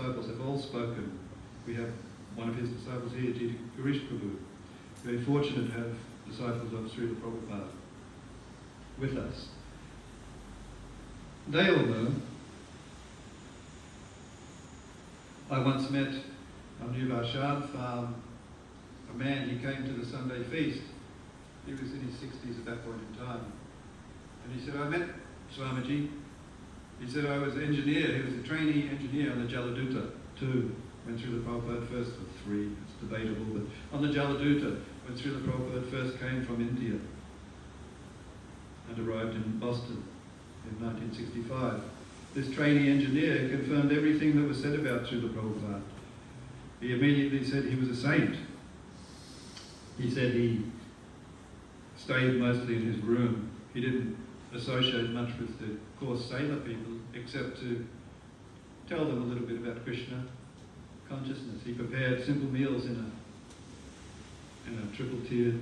disciples have all spoken. We have one of his disciples here, Girish Prabhu. Very fortunate to have disciples of Srila Prabhupada with us. They all know. I once met on New Varshad farm a man. He came to the Sunday feast. He was in his 60s at that point in time. And he said, I met Swamiji. He said, I was an engineer. He was a trainee engineer on the Jaladuta 2. Went through the Prabhupada first, or 3, it's debatable, but on the Jaladuta, when Srila Prabhupada first came from India and arrived in Boston in 1965. This trainee engineer confirmed everything that was said about Srila Prabhupada. He immediately said he was a saint. He said he stayed mostly in his room. He didn't associate much with the coarse sailor people, except to tell them a little bit about Krishna consciousness. He prepared simple meals in a triple-tiered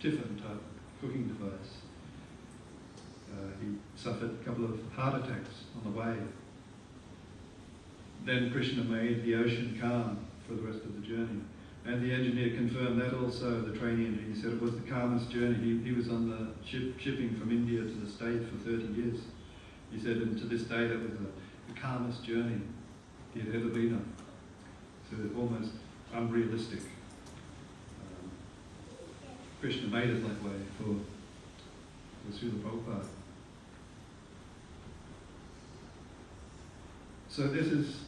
tiffin-type cooking device. He suffered a couple of heart attacks on the way. Then Krishna made the ocean calm for the rest of the journey. And the engineer confirmed that also, the trainee engineer. He said it was the calmest journey. He was on the shipping from India to the States for 30 years. He said, and to this day, that was the calmest journey he had ever been on. So almost unrealistic. Krishna made it that way for Srila Prabhupada. So this is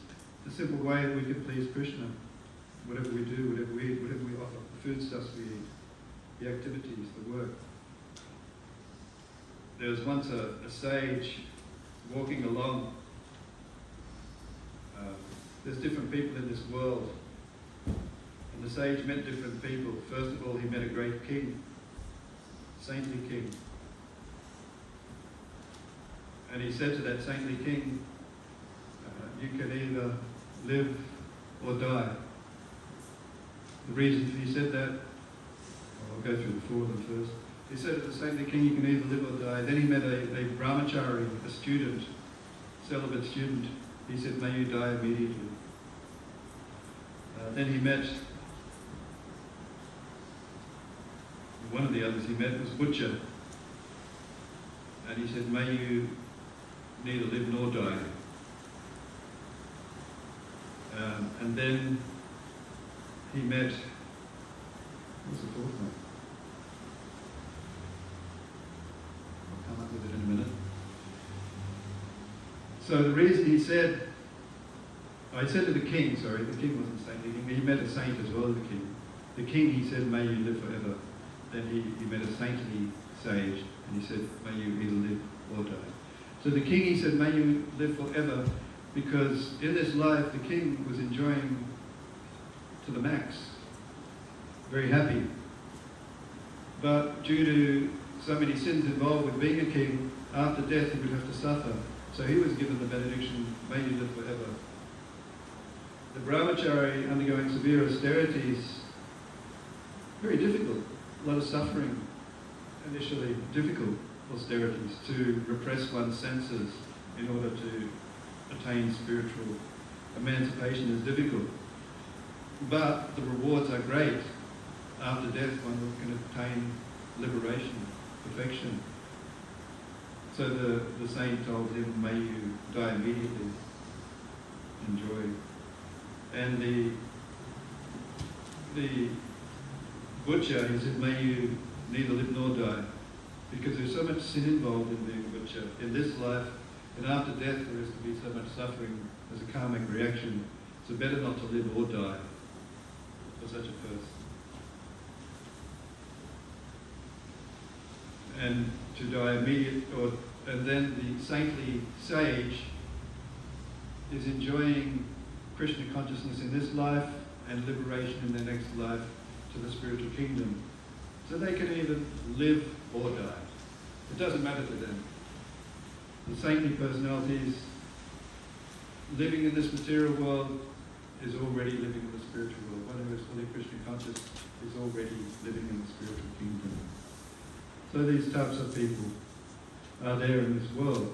the simple way that we can please Krishna. Whatever we do, whatever we eat, whatever we offer, the foodstuffs we eat, the activities, the work. There was once a sage walking along. There's different people in this world. And the sage met different people. First of all, he met a great king, saintly king. And he said to that saintly king, you can either live or die. The reason he said that, I'll go through the 4 of them first. He said to the saintly king, you can either live or die. Then he met a brahmachari, a student, celibate student. He said, may you die immediately. Then he met, one of the others he met was butcher. And he said, may you neither live nor die. And then he met, what's the 4th one? I'll come up with it in a minute. So the reason he said, I said to the king, sorry, the king wasn't saintly king, he met a saint as well as the king. The king, he said, may you live forever. Then he met a saintly sage, and he said, may you either live or die. So the king, he said, may you live forever, because in this life, the king was enjoying to the max, very happy. But due to so many sins involved with being a king, after death he would have to suffer. So he was given the benediction, may you live forever. The brahmachari undergoing severe austerities, very difficult, a lot of suffering initially, difficult austerities to repress one's senses in order to attain spiritual emancipation is difficult. But the rewards are great. After death one can obtain liberation, perfection. So the saint told him, may you die immediately, enjoy. And the butcher, he said, may you neither live nor die, because there's so much sin involved in being a butcher in this life, and after death there is to be so much suffering as a karmic reaction. So better not to live or die for such a person. And to die immediately, and then the saintly sage is enjoying Krishna consciousness in this life and liberation in their next life to the spiritual kingdom. So they can either live or die. It doesn't matter to them. The saintly personalities living in this material world is already living in the spiritual world. One who is fully Krishna conscious is already living in the spiritual kingdom. So these types of people are there in this world.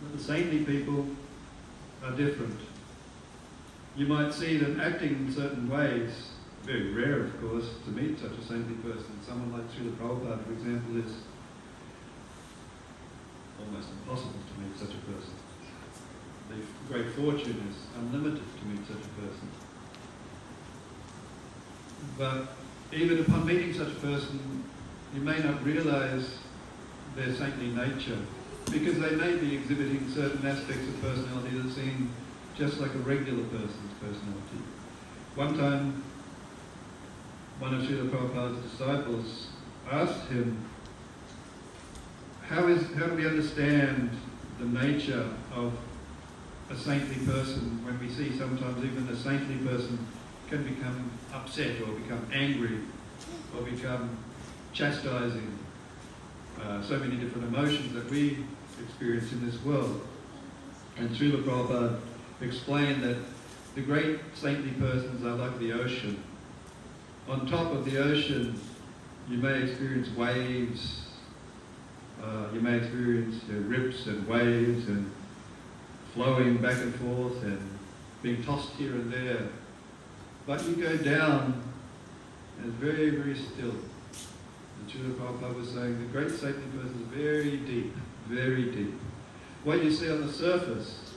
But the saintly people are different. You might see them acting in certain ways. Very rare, of course, to meet such a saintly person. Someone like Srila Prabhupada, for example, is almost impossible to meet such a person. The great fortune is unlimited to meet such a person. But even upon meeting such a person, you may not realize their saintly nature, because they may be exhibiting certain aspects of personality that seem just like a regular person's personality. One time, one of Srila Prabhupada's disciples asked him, how do we understand the nature of a saintly person when we see sometimes even a saintly person can become upset or become angry or become chastising, so many different emotions that we experience in this world. And Srila Prabhupada explained that the great saintly persons are like the ocean. On top of the ocean, you may experience waves, you may experience rips and waves and flowing back and forth and being tossed here and there. But you go down and it's very, very still. And Srila Prabhupada was saying the great saintly person is very deep, very deep. What you see on the surface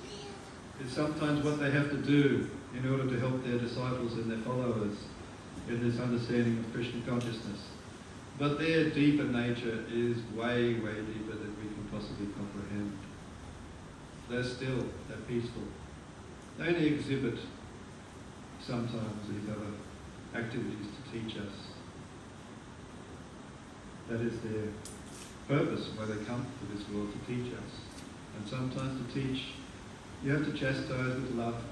is sometimes what they have to do in order to help their disciples and their followers in this understanding of Krishna consciousness. But their deeper nature is way, way deeper than we can possibly comprehend. They're still, they're peaceful. They only exhibit sometimes these other activities to teach us. That is their purpose, why they come to this world, to teach us. And sometimes to teach, you have to chastise with love.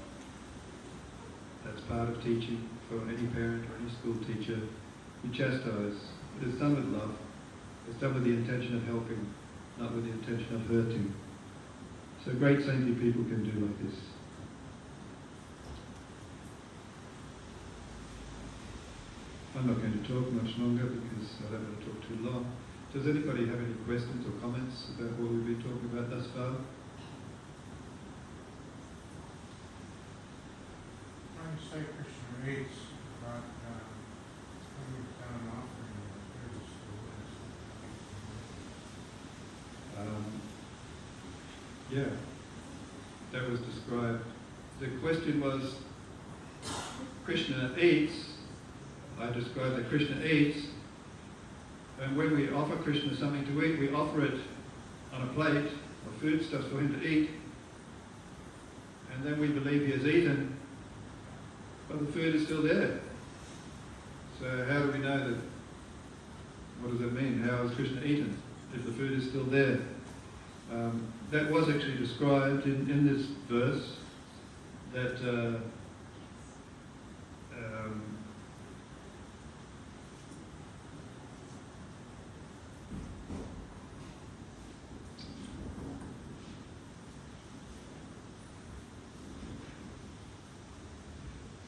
That's part of teaching for any parent or any school teacher. You chastise. But it's done with love. It's done with the intention of helping, not with the intention of hurting. So great saintly people can do like this. I'm not going to talk much longer because I don't want to talk too long. Does anybody have any questions or comments about what we've been talking about thus far? Trying to say Krishna reads about coming down and offering the Yeah, that was described. The question was, Krishna eats. I described that Krishna eats, and when we offer Krishna something to eat, we offer it on a plate of foodstuffs for him to eat, and then we believe he has eaten, but the food is still there. So how do we know that? What does that mean? How is Krishna eaten if the food is still there? That was actually described in this verse, that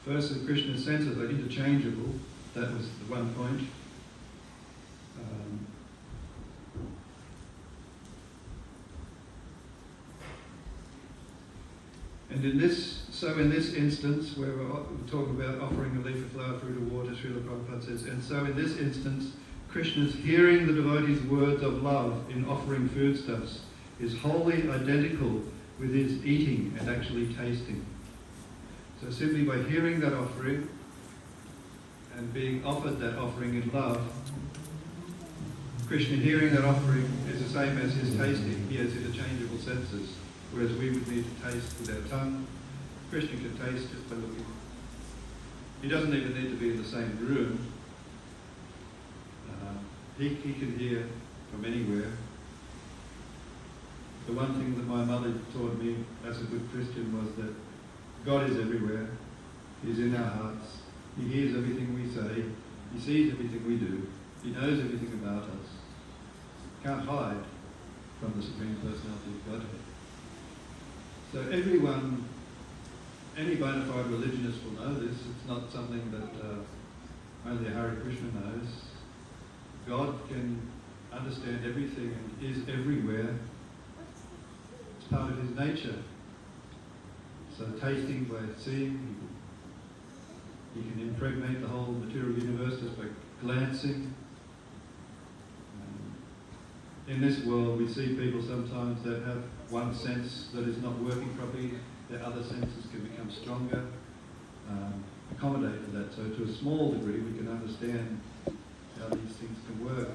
first, that Krishna's senses are interchangeable. That was the one point. And in this instance, where we're talking about offering a leaf of flower, fruit, or water, Srila Prabhupada says, and so in this instance, Krishna's hearing the devotee's words of love in offering foodstuffs is wholly identical with his eating and actually tasting. So simply by hearing that offering and being offered that offering in love, Krishna hearing that offering is the same as his tasting. He has interchangeable senses, whereas we would need to taste with our tongue. Krishna can taste just by looking. He doesn't even need to be in the same room. He can hear from anywhere. The one thing that my mother taught me as a good Christian was that God is everywhere. He's in our hearts. He hears everything we say. He sees everything we do. He knows everything about us. Can't hide from the Supreme Personality of Godhead. So everyone, any bona fide religionist will know this. It's not something that only a Hare Krishna knows. God can understand everything and is everywhere. part of his nature. So tasting by seeing, he can impregnate the whole material universe just by glancing. In this world, we see people sometimes that have one sense that is not working properly, their other senses can become stronger, accommodate to that. So to a small degree, we can understand how these things can work.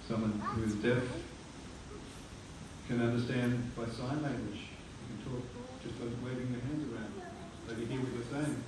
Someone who is deaf can understand by sign language. You can talk just by waving your hands around. They can hear what you're saying.